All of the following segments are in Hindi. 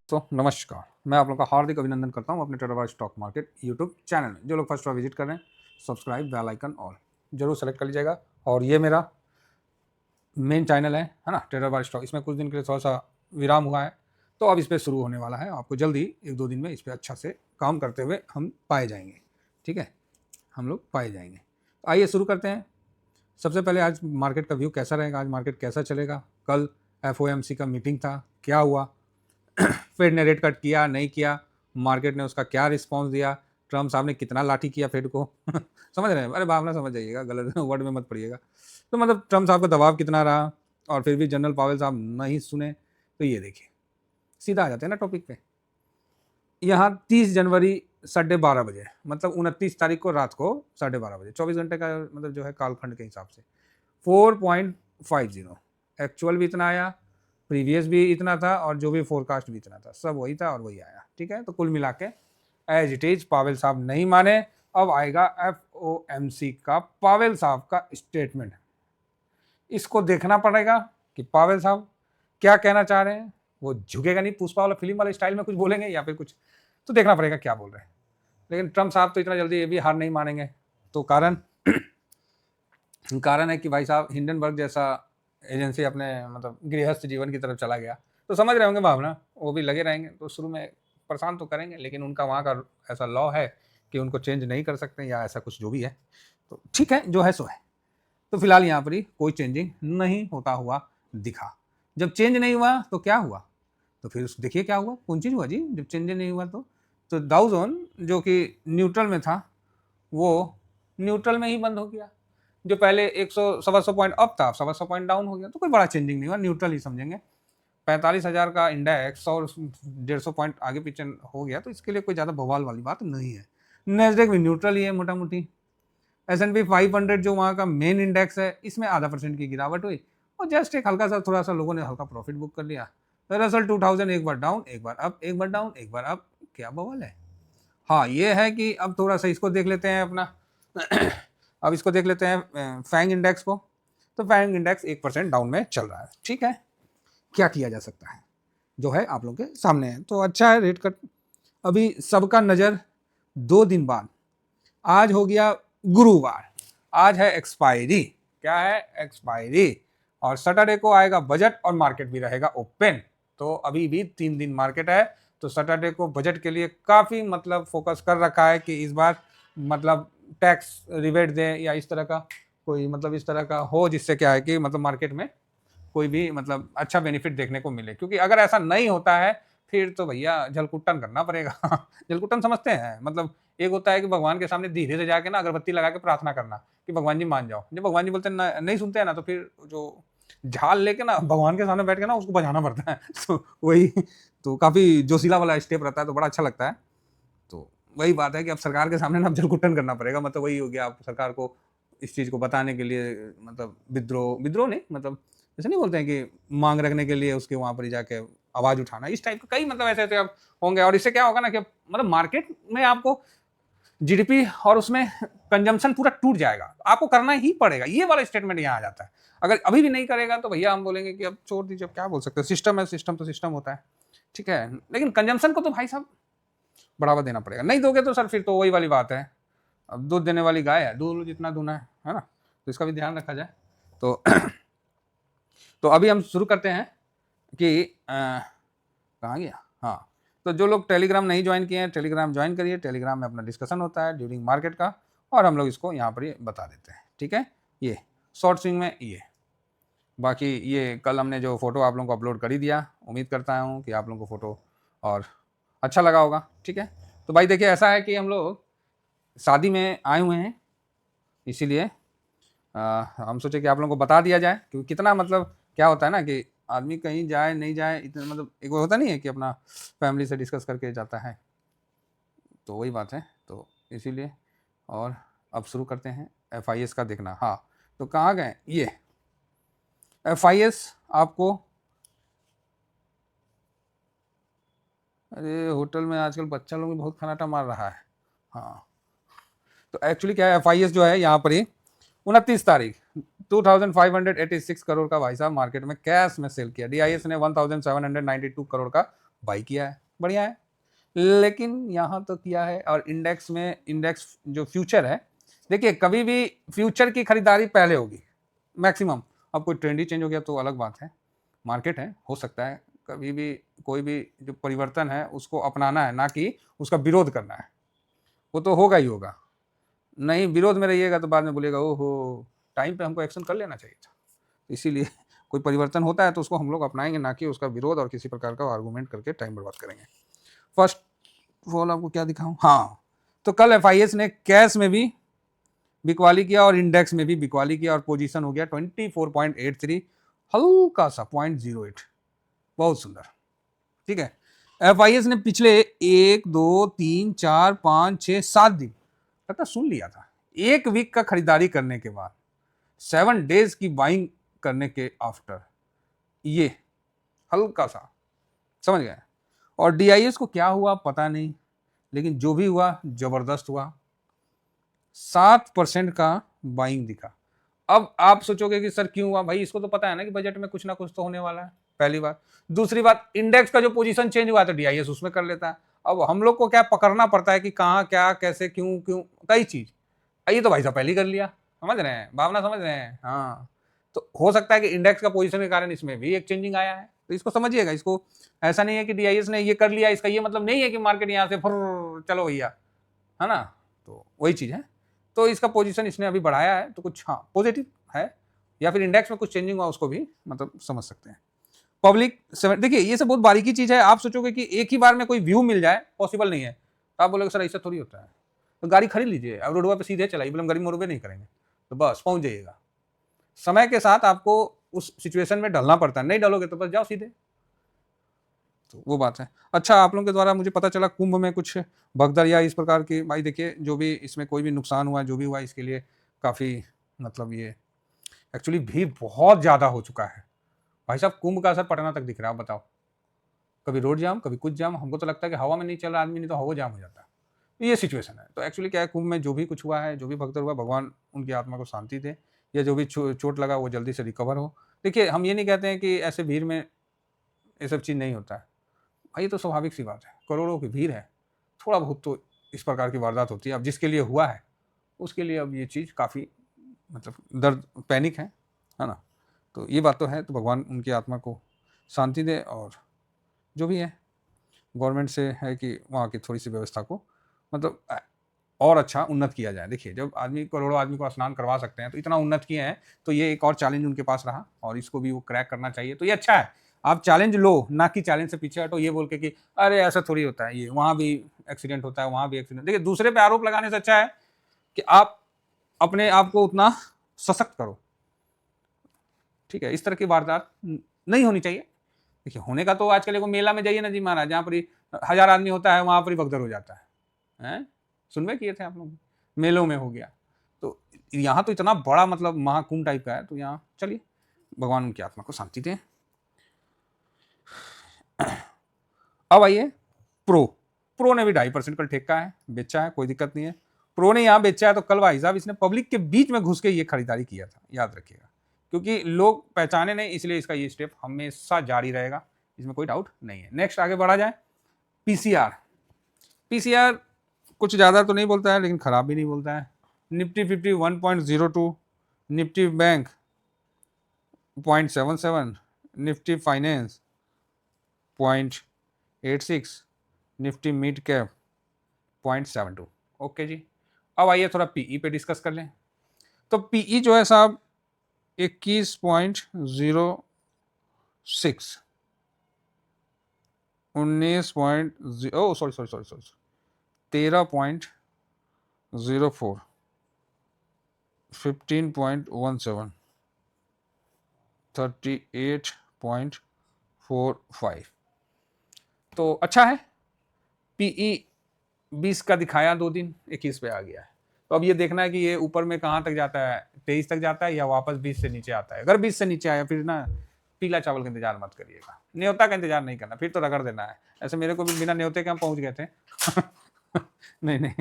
तो नमस्कार, मैं आप लोगों का हार्दिक अभिनंदन करता हूं अपने ट्रेडरबाज स्टॉक मार्केट यूट्यूब चैनल में। जो लोग फर्स्ट बार विजिट कर रहे हैं, सब्सक्राइब, बेल आइकन ऑल जरूर सेलेक्ट कर लीजिएगा। और ये मेरा मेन चैनल है ना, ट्रेडरबाज स्टॉक। इसमें कुछ दिन के लिए थोड़ा सा विराम हुआ है, तो अब इस पर शुरू होने वाला है। आपको जल्दी 1-2 दिन में इस पर अच्छा से काम करते हुए हम पाए जाएंगे। ठीक है, हम लोग पाए जाएंगे। तो आइए शुरू करते हैं। सबसे पहले आज मार्केट का व्यू कैसा रहेगा, आज मार्केट कैसा चलेगा। कल FOMC का मीटिंग था, क्या हुआ, फेड ने रेट कट किया नहीं किया, मार्केट ने उसका क्या रिस्पांस दिया, ट्रम्प साहब ने कितना लाठी किया फेड को समझ रहे हैं? अरे भावना समझ जाइएगा, गलत वर्ड में मत पड़िएगा। तो मतलब ट्रम्प साहब का दबाव कितना रहा और फिर भी जनरल पावेल साहब नहीं सुने। तो ये देखिए, सीधा आ जाते हैं ना टॉपिक पे। यहाँ 30 जनवरी 12:30 बजे, मतलब 29 तारीख को रात को 12:30 बजे, 24 घंटे का मतलब जो है कालखंड के हिसाब से 4.50 एक्चुअल भी इतना आया, प्रीवियस भी इतना था और जो भी फोरकास्ट भी इतना था, सब वही था और वही आया। ठीक है, तो कुल मिला के एज इट इज पावेल साहब नहीं माने। अब आएगा FOMC का पावेल साहब का स्टेटमेंट। इसको देखना पड़ेगा कि पावेल साहब क्या कहना चाह रहे हैं। वो झुकेगा नहीं, पुष्पा वाला फिल्म वाले स्टाइल में कुछ बोलेंगे या फिर कुछ, तो देखना पड़ेगा क्या बोल रहे हैं। लेकिन ट्रम्प साहब तो इतना जल्दी ये भी हार नहीं मानेंगे। तो कारण है कि भाई साहब हिंडनबर्ग जैसा एजेंसी अपने मतलब गृहस्थ जीवन की तरफ चला गया, तो समझ रहे होंगे भावना, वो भी लगे रहेंगे। तो शुरू में परेशान तो करेंगे, लेकिन उनका वहाँ का ऐसा लॉ है कि उनको चेंज नहीं कर सकते या ऐसा कुछ जो भी है। तो ठीक है, जो है सो है। तो फिलहाल यहाँ पर ही कोई चेंजिंग नहीं होता हुआ दिखा। जब चेंज नहीं हुआ तो क्या हुआ, तो फिर देखिए क्या हुआ, कौन चीज़ हुआ जी जब चेंज नहीं हुआ। तो डाउ जोन जो कि न्यूट्रल में था, वो न्यूट्रल में ही बंद हो गया। जो पहले 100-125 पॉइंट अप था, 125 पॉइंट डाउन हो गया। तो कोई बड़ा चेंजिंग नहीं हुआ, न्यूट्रल ही समझेंगे। 45,000 का इंडेक्स 100-150 पॉइंट आगे पीछे हो गया, तो इसके लिए कोई ज़्यादा बवाल वाली बात नहीं है। नेस्डेक भी न्यूट्रल ही है मोटा मोटी। S&P 500 जो वहाँ का मेन इंडेक्स है, इसमें 0.5% की गिरावट हुई और जस्ट एक हल्का सा थोड़ा सा लोगों ने हल्का प्रॉफिट बुक कर लिया। दरअसल 2000 एक बार डाउन, एक बार अप, एक बार डाउन, एक बार अप, क्या बवाल है। हाँ, ये है कि अब थोड़ा सा इसको देख लेते हैं अपना अब इसको देख लेते हैं फैंग इंडेक्स को। तो फैंग इंडेक्स 1% डाउन में चल रहा है। ठीक है, क्या किया जा सकता है, जो है आप लोगों के सामने है। तो अच्छा है रेट कट। अभी सबका नज़र 2 दिन बाद, आज हो गया गुरुवार, आज है एक्सपायरी। क्या है? एक्सपायरी। और सैटरडे को आएगा बजट और मार्केट भी रहेगा ओपन। तो अभी भी 3 दिन मार्केट है। तो सैटरडे को बजट के लिए काफ़ी मतलब फोकस कर रखा है कि इस बार मतलब टैक्स रिबेट दें या इस तरह का कोई मतलब इस तरह का हो, जिससे क्या है कि मतलब मार्केट में कोई भी मतलब अच्छा बेनिफिट देखने को मिले। क्योंकि अगर ऐसा नहीं होता है फिर तो भैया जलकुट्टन करना पड़ेगा जलकुट्टन समझते हैं? मतलब एक होता है कि भगवान के सामने धीरे से जाके ना अगरबत्ती लगा के प्रार्थना करना कि भगवान जी मान जाओ। जब भगवान जी बोलते हैं नहीं सुनते हैं ना, तो फिर जो झाल लेके ना भगवान के सामने बैठ के ना उसको बजाना पड़ता है तो वही, तो काफ़ी जोशीला वाला स्टेप रहता है, तो बड़ा अच्छा लगता है। तो वही बात है कि अब सरकार के सामने ना अब जलकुट्टन करना पड़ेगा। मतलब वही हो गया, आप सरकार को इस चीज़ को बताने के लिए मतलब विद्रोह विद्रोह नहीं, मतलब जैसे नहीं बोलते हैं कि मांग रखने के लिए उसके वहाँ पर ही जाके आवाज़ उठाना, इस टाइप का कई मतलब ऐसे-ऐसे अब होंगे। और इससे क्या होगा ना कि मतलब मार्केट में आपको जीडीपी और उसमें कंजम्पशन पूरा टूट जाएगा। आपको करना ही पड़ेगा, ये वाला स्टेटमेंट यहाँ आ जाता है। अगर अभी भी नहीं करेगा तो भैया हम बोलेंगे कि अब छोड़ दीजिए, अब क्या बोल सकते हैं, सिस्टम है, सिस्टम तो सिस्टम होता है। ठीक है, लेकिन कंजम्पशन को तो भाई साहब बढ़ावा देना पड़ेगा। नहीं दोगे तो सर फिर तो वही वाली बात है, अब दूध देने वाली गाय है, दूध लो जितना दूना है ना। तो इसका भी ध्यान रखा जाए। तो तो अभी हम शुरू करते हैं कि कहाँ गया, हाँ। तो जो लोग टेलीग्राम नहीं ज्वाइन किए हैं, टेलीग्राम ज्वाइन करिए। टेलीग्राम में अपना डिस्कशन होता है ड्यूरिंग मार्केट का, और हम लोग इसको यहाँ पर ये बता देते हैं। ठीक है, ये शॉर्ट स्विंग में ये, बाकी ये कल हमने जो फोटो आप लोगों को अपलोड कर ही दिया। उम्मीद करता हूँ कि आप लोगों को फोटो और अच्छा लगा होगा। ठीक है, तो भाई देखिए ऐसा है कि हम लोग शादी में आए हुए हैं, इसीलिए हम सोचे कि आप लोगों को बता दिया जाए। क्योंकि कितना मतलब क्या होता है ना कि आदमी कहीं जाए नहीं जाए, इतना मतलब एक वो होता नहीं है कि अपना फैमिली से डिस्कस करके जाता है, तो वही बात है। तो इसीलिए, और अब शुरू करते हैं FIS का देखना। हाँ, तो कहाँ गए ये FIS आपको, अरे होटल में आजकल बच्चा लोग भी बहुत खनाटा मार रहा है। हाँ, तो एक्चुअली क्या है, FIS जो है यहाँ पर ही 29 तारीख 2586 करोड़ का भाई साहब मार्केट में कैश में सेल किया। DIS ने 1792 करोड़ का बाई किया है, बढ़िया है। लेकिन यहाँ तो किया है। और इंडेक्स में, इंडेक्स जो फ्यूचर है, देखिए कभी भी फ्यूचर की खरीदारी पहले होगी मैक्सिमम। अब कोई ट्रेंड ही चेंज हो गया तो अलग बात है, मार्केट है, हो सकता है कभी भी कोई भी जो परिवर्तन है उसको अपनाना है, ना कि उसका विरोध करना है। वो तो होगा ही होगा, नहीं विरोध में रहिएगा तो बाद में बोलेगा ओहो टाइम पे हमको एक्शन कर लेना चाहिए था। इसीलिए कोई परिवर्तन होता है तो उसको हम लोग अपनाएंगे, ना कि उसका विरोध और किसी प्रकार का आर्गूमेंट करके टाइम बर्बाद करेंगे। फर्स्ट ऑफ ऑल आपको क्या दिखाऊं, हाँ तो कल एफआईएस ने कैश में भी बिकवाली किया और इंडेक्स में भी बिकवाली किया और पोजीशन हो गया 24.83, हल्का सा 0.08, बहुत सुंदर। ठीक है, एफआईएस ने पिछले 1 2 3 4 5 6 7 दिन पता सुन लिया था, एक वीक का खरीदारी करने के बाद 7 डेज की बाइंग करने के आफ्टर ये हल्का सा, समझ गए। और डीआईएस को क्या हुआ पता नहीं, लेकिन जो भी हुआ जबरदस्त हुआ, 7% का बाइंग दिखा। अब आप सोचोगे कि सर क्यों हुआ, भाई इसको तो पता है ना कि बजट में कुछ ना कुछ तो होने वाला है, पहली बात। दूसरी बात, इंडेक्स का जो पोजीशन चेंज हुआ तो डीआईएस उसमें कर लेता है। अब हम लोग को क्या पकड़ना पड़ता है कि कहाँ क्या कैसे क्यों क्यों कई चीज, ये तो भाई साहब पहले ही कर लिया, समझ रहे हैं भावना, समझ रहे हैं। हाँ तो हो सकता है कि इंडेक्स का पोजीशन के कारण इसमें भी एक चेंजिंग आया है, तो इसको समझिएगा। इसको ऐसा नहीं है कि डीआईएस ने ये कर लिया, इसका ये मतलब नहीं है कि मार्केट यहाँ से फुर चलो भैया, है ना, तो वही चीज है। तो इसका पोजीशन इसने अभी बढ़ाया है तो कुछ हाँ पॉजिटिव है, या फिर इंडेक्स में कुछ चेंजिंग हुआ उसको भी मतलब समझ सकते हैं। पब्लिक देखिए ये सब बहुत बारीकी चीज है। आप सोचोगे कि एक ही बार में कोई व्यू मिल जाए, पॉसिबल नहीं है। तो आप बोलोगे सर ऐसा थोड़ी होता है, तो गाड़ी खरीद लीजिए, अब रोडवा पे सीधे चलाइए, मतलब गरीब मोरबे नहीं करेंगे तो बस पहुंच जाइएगा। समय के साथ आपको उस सिचुएशन में ढलना पड़ता है, नहीं डलोगे तो बस जाओ सीधे, तो वो बात है। अच्छा, आप लोगों के द्वारा मुझे पता चला कुंभ में कुछ भगदड़ या इस प्रकार की, भाई देखिए जो भी इसमें कोई भी नुकसान हुआ जो भी हुआ इसके लिए काफ़ी मतलब ये एक्चुअली भीड़ बहुत ज़्यादा हो चुका है भाई साहब। कुंभ का असर पटना तक दिख रहा है, आप बताओ, कभी रोड जाम कभी कुछ जाम, हमको तो लगता है कि हवा में नहीं चल रहा आदमी, नहीं तो हवा जाम हो जाता है। ये सिचुएशन है। तो एक्चुअली क्या है, कुंभ में जो भी कुछ हुआ है, जो भी भगदड़ हुआ, भगवान उनकी आत्मा को शांति दे, या जो भी चोट लगा वो जल्दी से रिकवर हो। देखिए हम ये नहीं कहते हैं कि ऐसे भीड़ में ये सब चीज़ नहीं होता है, भाई तो स्वाभाविक सी बात है, करोड़ों की भीड़ है, थोड़ा बहुत तो इस प्रकार की वारदात होती है। अब जिसके लिए हुआ है उसके लिए अब ये चीज़ काफ़ी मतलब दर्द पैनिक है ना। तो ये बात तो है, तो भगवान उनकी आत्मा को शांति दे। और जो भी है गवर्नमेंट से है कि वहाँ की थोड़ी सी व्यवस्था को मतलब और अच्छा उन्नत किया जाए। देखिए जब आदमी करोड़ों आदमी को स्नान करवा सकते हैं तो इतना उन्नत किए हैं, तो ये एक और चैलेंज उनके पास रहा और इसको भी वो क्रैक करना चाहिए। तो ये अच्छा है, आप चैलेंज लो, ना कि चैलेंज से पीछे हटो ये बोल के कि अरे ऐसा थोड़ी होता है, ये वहाँ भी एक्सीडेंट होता है, वहाँ भी एक्सीडेंट। देखिए दूसरे पे आरोप लगाने से अच्छा है कि आप अपने आप को उतना सशक्त करो। ठीक है, इस तरह की वारदात नहीं होनी चाहिए। देखिए होने का तो आजकल देखो मेला में जाइए ना जी महाराज, जहाँ पर 1000 आदमी होता है वहाँ पर ही भगदड़ हो जाता है। सुनवे किए थे आप लोग, मेलों में हो गया। तो यहाँ तो इतना बड़ा मतलब महाकुंभ टाइप का है, तो यहाँ चलिए भगवान उनकी आत्मा को शांति दें। अब आइए प्रो ने भी 2.5% कल ठेका है, बेचा है, कोई दिक्कत नहीं है। प्रो ने यहाँ बेचा है तो कल भाई साहब इसने पब्लिक के बीच में घुस के ये खरीदारी किया था, याद रखिएगा, क्योंकि लोग पहचाने नहीं, इसलिए इसका ये स्टेप हमेशा जारी रहेगा, इसमें कोई डाउट नहीं है। नेक्स्ट आगे बढ़ा जाए, पीसीआर कुछ ज़्यादा तो नहीं बोलता है लेकिन ख़राब भी नहीं बोलता है। Nifty 50 1.02, Nifty bank 0.77, Nifty finance 0.86, Nifty mid cap 0.72। Okay ji, अब आइए थोड़ा पीई पे डिस्कस कर लें। तो पीई जो है साहब 21.06, 13.04, 15.17, 38.45। तो अच्छा है, पीई 20 का दिखाया 2 दिन, 21 पे आ गया है। तो अब ये देखना है कि ये ऊपर में कहाँ तक जाता है, 23 तक जाता है या वापस 20 से नीचे आता है। अगर 20 से नीचे आया फिर ना पीला चावल का इंतजार मत करिएगा, न्योता का इंतजार नहीं करना, फिर तो रगड़ देना है। ऐसे मेरे को भी बिना न्योते के हम पहुंच गए थे नहीं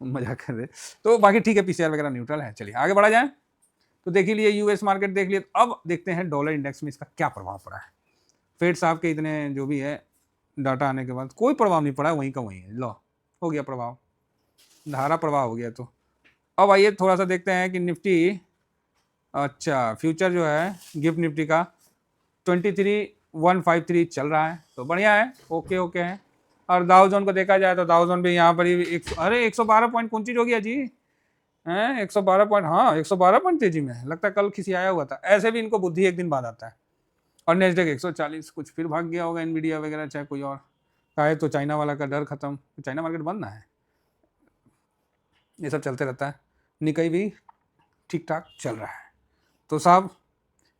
मजाक कर रहे। तो बाकी ठीक है, पीसीआर वगैरह न्यूट्रल है। चलिए आगे बढ़ा जाए। तो देख ही लिए यूएस मार्केट देख लिए, अब देखते हैं डॉलर इंडेक्स में इसका क्या प्रभाव पड़ा है। फेड साहब के इतने जो भी है डाटा आने के बाद कोई प्रभाव नहीं पड़ा, वहीं का वहीं है, लो हो गया प्रभाव, धारा प्रभाव हो गया। तो अब आइए थोड़ा सा देखते हैं कि निफ्टी, अच्छा फ्यूचर जो है गिफ्ट निफ्टी का 23,153 चल रहा है, तो बढ़िया है, ओके ओके है। और दाउ जोन को देखा जाए तो दाउ जोन भी यहाँ पर ही अरे 112 पॉइंट कौन चीज हो गया जी, हैं 112 पॉइंट, हाँ 112 पॉइंट तेजी में, लगता है कल किसी आया हुआ था। ऐसे भी इनको बुद्धि एक दिन बाद आता है। और नेस्डेक 140 कुछ फिर भाग गया होगा, एनवीडिया वगैरह चाहे कोई और का तो चाइना वाला का डर खत्म, चाइना मार्केट बंद ना है, ये सब चलते रहता है। निकाई भी ठीक ठाक चल रहा है। तो साहब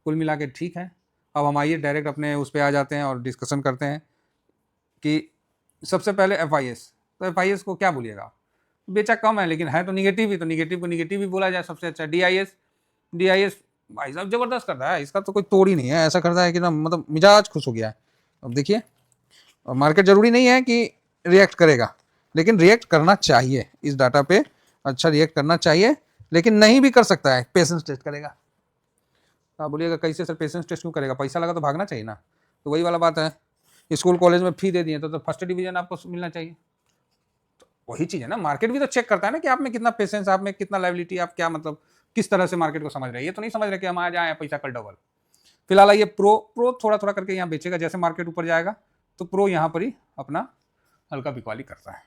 कुल मिला के ठीक है। अब हम आइए डायरेक्ट अपने उस पर आ जाते हैं और डिस्कशन करते हैं कि सबसे पहले FIS। तो FIS को क्या बोलिएगा, बेचा कम है लेकिन है तो निगेटिव ही, तो निगेटिव को निगेटिव ही बोला जाए सबसे अच्छा। DIS भाई साहब जबरदस्त करता है, इसका तो कोई तोड़ ही नहीं है, ऐसा करता है कि ना मतलब मिजाज खुश हो गया है। अब देखिए मार्केट जरूरी नहीं है कि रिएक्ट करेगा, लेकिन रिएक्ट करना चाहिए इस डाटा पे, अच्छा रिएक्ट करना चाहिए, लेकिन नहीं भी कर सकता है, पेशेंस टेस्ट करेगा। आप बोलिएगा कैसे सर पेशेंस टेस्ट क्यों करेगा, पैसा लगा तो भागना चाहिए ना। तो वही वाला बात है, स्कूल कॉलेज में फी दे दिए तो फर्स्ट डिवीजन आपको मिलना चाहिए, तो वही चीज़ है ना। मार्केट भी तो चेक करता है ना कि आप में कितना पेशेंस, आप में कितना लाइबिलिटी, आप क्या मतलब किस तरह से मार्केट को समझ रहे हैं। ये तो नहीं समझ रहे कि हम आ जाए पैसा कल डबल। फिलहाल ये प्रो थोड़ा थोड़ा करके यहाँ बेचेगा, जैसे मार्केट ऊपर जाएगा तो प्रो यहाँ पर ही अपना हल्का बिकवाली करता है।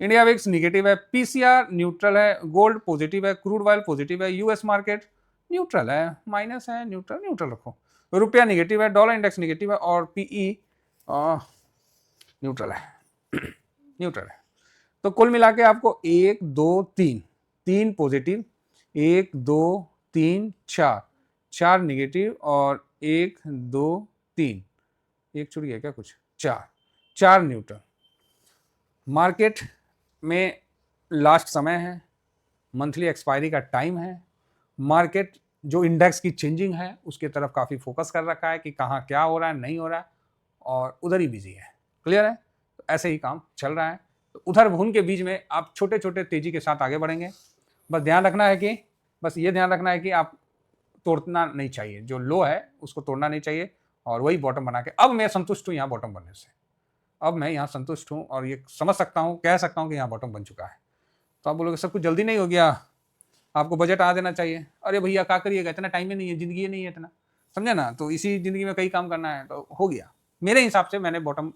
इंडिया विक्स निगेटिव है, PCR न्यूट्रल है, गोल्ड पॉजिटिव है, क्रूड ऑयल पॉजिटिव है, US मार्केट न्यूट्रल है, माइनस है, न्यूट्रल न्यूट्रल रखो। रुपया निगेटिव है, डॉलर इंडेक्स निगेटिव है और PE न्यूट्रल है, न्यूट्रल है। तो कुल मिला के आपको 1 2 3 3 पॉजिटिव, 1 2 3 4 4 निगेटिव और 1 2 3 एक छूट गया क्या कुछ, 4 न्यूट्रल। मार्केट में लास्ट समय है, मंथली एक्सपायरी का टाइम है, मार्केट जो इंडेक्स की चेंजिंग है उसके तरफ काफ़ी फोकस कर रखा है कि कहाँ क्या हो रहा है नहीं हो रहा है, और उधर ही बिजी है। क्लियर है, तो ऐसे ही काम चल रहा है। तो उधर भून के बीच में आप छोटे छोटे तेजी के साथ आगे बढ़ेंगे। बस ध्यान रखना है कि बस ये ध्यान रखना है कि आप तोड़ना नहीं चाहिए, जो लो है उसको तोड़ना नहीं चाहिए, और वही बॉटम बना के। अब मैं संतुष्ट हूँ यहाँ बॉटम बनने से, अब मैं यहाँ संतुष्ट हूँ और ये समझ सकता हूँ, कह सकता हूँ कि यहाँ बॉटम बन चुका है। तो आप बोलोगे सब कुछ जल्दी नहीं हो गया, आपको बजट आ देना चाहिए। अरे भैया क्या करिएगा, इतना टाइम ही नहीं है, जिंदगी नहीं है इतना, समझे ना। तो इसी जिंदगी में कई काम करना है, तो हो गया मेरे हिसाब से। मैंने बॉटम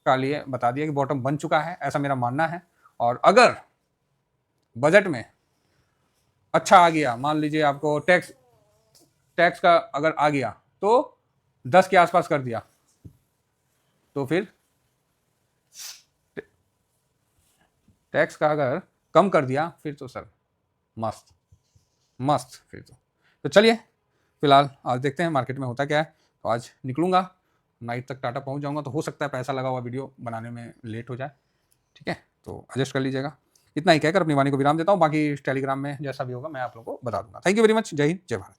का लिए बता दिया कि बॉटम बन चुका है, ऐसा मेरा मानना है। और अगर बजट में अच्छा आ गया, मान लीजिए आपको टैक्स का अगर आ गया तो 10 के आसपास कर दिया, तो फिर टैक्स का अगर कम कर दिया फिर तो सर मस्त मस्त फिर तो चलिए फिलहाल आज देखते हैं मार्केट में होता क्या है। तो आज निकलूंगा, नाइट तक टाटा पहुंच जाऊंगा, तो हो सकता है पैसा लगा हुआ वीडियो बनाने में लेट हो जाए, ठीक है, तो एडजस्ट कर लीजिएगा। इतना ही कहकर अपनी वाणी को विराम देता हूँ, बाकी टेलीग्राम में जैसा भी होगा मैं आप लोगों को बता दूंगा। थैंक यू वेरी मच, जय हिंद जय भारत।